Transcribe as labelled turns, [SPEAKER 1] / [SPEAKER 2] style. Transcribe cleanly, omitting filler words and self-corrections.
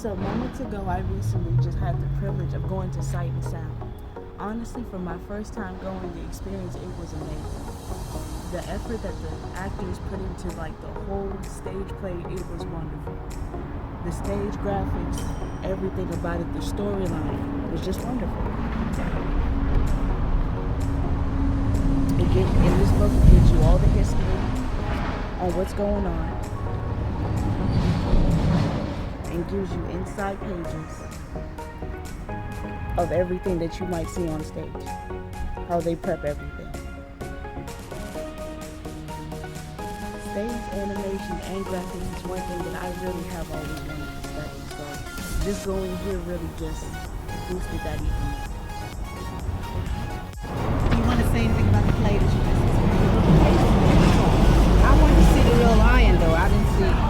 [SPEAKER 1] So moments ago, I recently just had the privilege of going to Sight and Sound. Honestly, for my first time going, the experience, it was amazing. The effort that the actors put into like the whole stage play, it was wonderful. The stage graphics, everything about it, the storyline was just wonderful. In this book, it gives you all the history on what's going on and gives you inside pages of everything that you might see on stage, how they prep everything. Stage animation and graphics is one thing that I really have always wanted to study, so just going here really just boosted that even more.
[SPEAKER 2] Do you want to say anything about the play that you just experienced? I wanted to see the real lion, though. I didn't see